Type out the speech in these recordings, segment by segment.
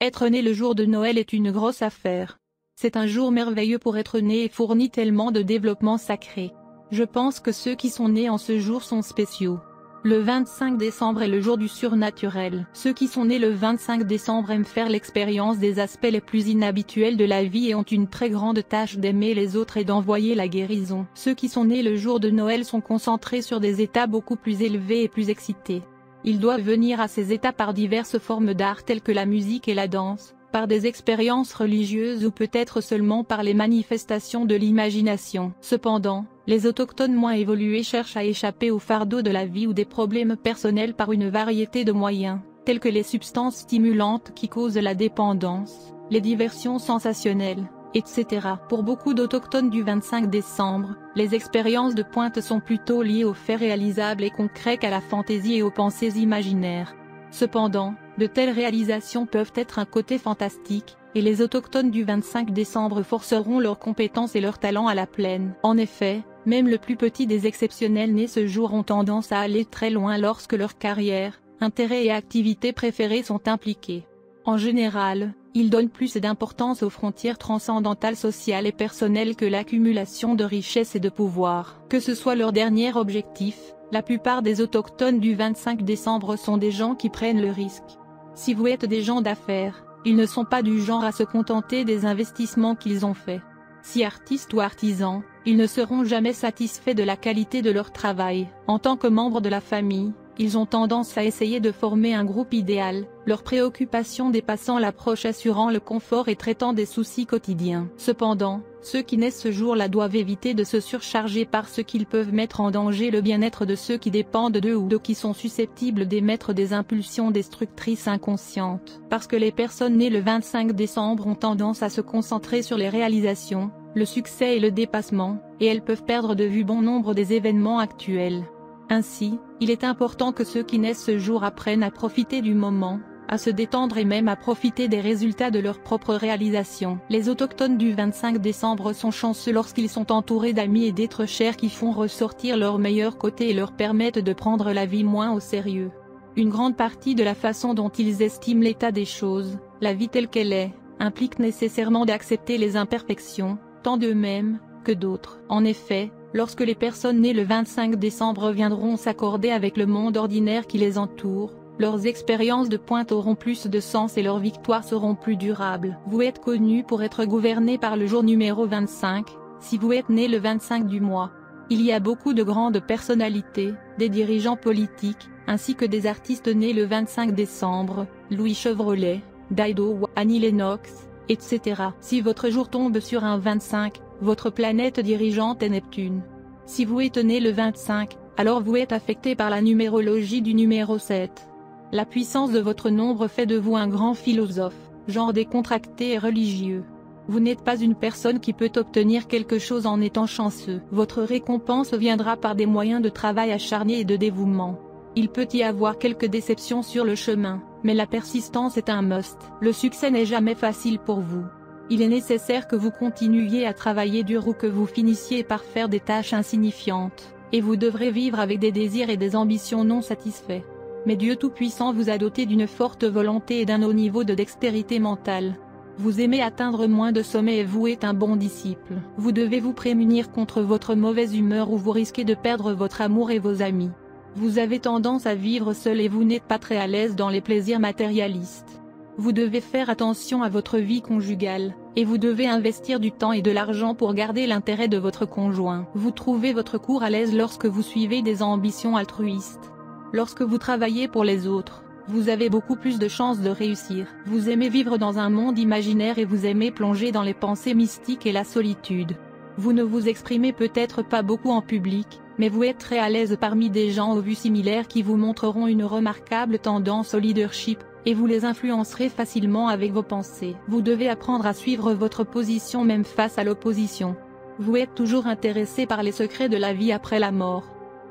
Être né le jour de Noël est une grosse affaire. C'est un jour merveilleux pour être né et fournit tellement de développement sacré. Je pense que ceux qui sont nés en ce jour sont spéciaux. Le 25 décembre est le jour du surnaturel. Ceux qui sont nés le 25 décembre aiment faire l'expérience des aspects les plus inhabituels de la vie et ont une très grande tâche d'aimer les autres et d'envoyer la guérison. Ceux qui sont nés le jour de Noël sont concentrés sur des états beaucoup plus élevés et plus excités. Ils doivent venir à ces états par diverses formes d'art telles que la musique et la danse, par des expériences religieuses ou peut-être seulement par les manifestations de l'imagination. Cependant, les autochtones moins évolués cherchent à échapper au fardeau de la vie ou des problèmes personnels par une variété de moyens, tels que les substances stimulantes qui causent la dépendance, les diversions sensationnelles, etc. Pour beaucoup d'autochtones du 25 décembre, les expériences de pointe sont plutôt liées aux faits réalisables et concrets qu'à la fantaisie et aux pensées imaginaires. Cependant, de telles réalisations peuvent être un côté fantastique, et les autochtones du 25 décembre forceront leurs compétences et leurs talents à la plaine. En effet, même le plus petit des exceptionnels nés ce jour ont tendance à aller très loin lorsque leur carrière, intérêts et activités préférées sont impliqués. En général, ils donnent plus d'importance aux frontières transcendantales sociales et personnelles que l'accumulation de richesses et de pouvoir. Que ce soit leur dernier objectif, la plupart des autochtones du 25 décembre sont des gens qui prennent le risque. Si vous êtes des gens d'affaires, ils ne sont pas du genre à se contenter des investissements qu'ils ont faits. Si artistes ou artisans, ils ne seront jamais satisfaits de la qualité de leur travail. En tant que membres de la famille, ils ont tendance à essayer de former un groupe idéal, leurs préoccupations dépassant l'approche assurant le confort et traitant des soucis quotidiens. Cependant, ceux qui naissent ce jour-là doivent éviter de se surcharger parce qu'ils peuvent mettre en danger le bien-être de ceux qui dépendent d'eux ou de qui sont susceptibles d'émettre des impulsions destructrices inconscientes. Parce que les personnes nées le 25 décembre ont tendance à se concentrer sur les réalisations, le succès et le dépassement, et elles peuvent perdre de vue bon nombre des événements actuels. Ainsi, il est important que ceux qui naissent ce jour apprennent à profiter du moment, à se détendre et même à profiter des résultats de leur propre réalisation. Les autochtones du 25 décembre sont chanceux lorsqu'ils sont entourés d'amis et d'êtres chers qui font ressortir leur meilleur côté et leur permettent de prendre la vie moins au sérieux. Une grande partie de la façon dont ils estiment l'état des choses, la vie telle qu'elle est, implique nécessairement d'accepter les imperfections, tant d'eux-mêmes, que d'autres. En effet, lorsque les personnes nées le 25 décembre viendront s'accorder avec le monde ordinaire qui les entoure, leurs expériences de pointe auront plus de sens et leurs victoires seront plus durables. Vous êtes connu pour être gouverné par le jour numéro 25, si vous êtes né le 25 du mois. Il y a beaucoup de grandes personnalités, des dirigeants politiques, ainsi que des artistes nés le 25 décembre, Louis Chevrolet, Dido, Annie Lennox, etc. Si votre jour tombe sur un 25, votre planète dirigeante est Neptune. Si vous êtes né le 25, alors vous êtes affecté par la numérologie du numéro 7. La puissance de votre nombre fait de vous un grand philosophe, genre décontracté et religieux. Vous n'êtes pas une personne qui peut obtenir quelque chose en étant chanceux. Votre récompense viendra par des moyens de travail acharné et de dévouement. Il peut y avoir quelques déceptions sur le chemin, mais la persistance est un must. Le succès n'est jamais facile pour vous. Il est nécessaire que vous continuiez à travailler dur ou que vous finissiez par faire des tâches insignifiantes, et vous devrez vivre avec des désirs et des ambitions non satisfaits. Mais Dieu Tout-Puissant vous a doté d'une forte volonté et d'un haut niveau de dextérité mentale. Vous aimez atteindre moins de sommets et vous êtes un bon disciple. Vous devez vous prémunir contre votre mauvaise humeur ou vous risquez de perdre votre amour et vos amis. Vous avez tendance à vivre seul et vous n'êtes pas très à l'aise dans les plaisirs matérialistes. Vous devez faire attention à votre vie conjugale, et vous devez investir du temps et de l'argent pour garder l'intérêt de votre conjoint. Vous trouvez votre cours à l'aise lorsque vous suivez des ambitions altruistes. Lorsque vous travaillez pour les autres, vous avez beaucoup plus de chances de réussir. Vous aimez vivre dans un monde imaginaire et vous aimez plonger dans les pensées mystiques et la solitude. Vous ne vous exprimez peut-être pas beaucoup en public, mais vous êtes très à l'aise parmi des gens aux vues similaires qui vous montreront une remarquable tendance au leadership, et vous les influencerez facilement avec vos pensées. Vous devez apprendre à suivre votre position même face à l'opposition. Vous êtes toujours intéressé par les secrets de la vie après la mort.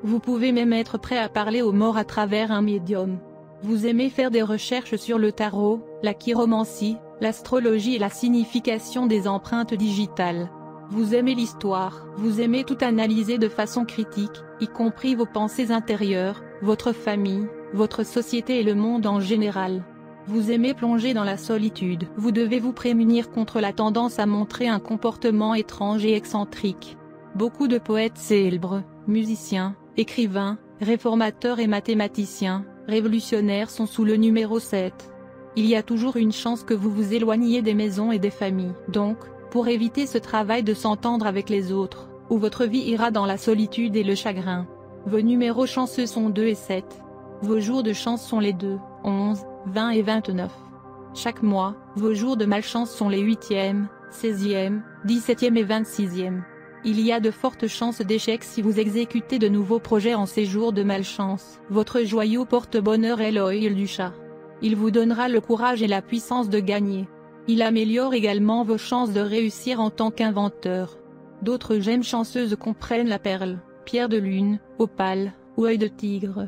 Vous pouvez même être prêt à parler aux morts à travers un médium. Vous aimez faire des recherches sur le tarot, la chiromancie, l'astrologie et la signification des empreintes digitales. Vous aimez l'histoire, vous aimez tout analyser de façon critique, y compris vos pensées intérieures, votre famille, votre société et le monde en général. Vous aimez plonger dans la solitude. Vous devez vous prémunir contre la tendance à montrer un comportement étrange et excentrique. Beaucoup de poètes célèbres, musiciens, écrivains, réformateurs et mathématiciens, révolutionnaires sont sous le numéro 7. Il y a toujours une chance que vous vous éloigniez des maisons et des familles. Donc, pour éviter ce travail de s'entendre avec les autres, où votre vie ira dans la solitude et le chagrin. Vos numéros chanceux sont 2 et 7. Vos jours de chance sont les 2, 11, 20 et 29. Chaque mois, vos jours de malchance sont les 8e, 16e, 17e et 26e. Il y a de fortes chances d'échec si vous exécutez de nouveaux projets en ces jours de malchance. Votre joyau porte-bonheur est l'œil du chat. Il vous donnera le courage et la puissance de gagner. Il améliore également vos chances de réussir en tant qu'inventeur. D'autres gemmes chanceuses comprennent la perle, pierre de lune, opale, ou œil de tigre.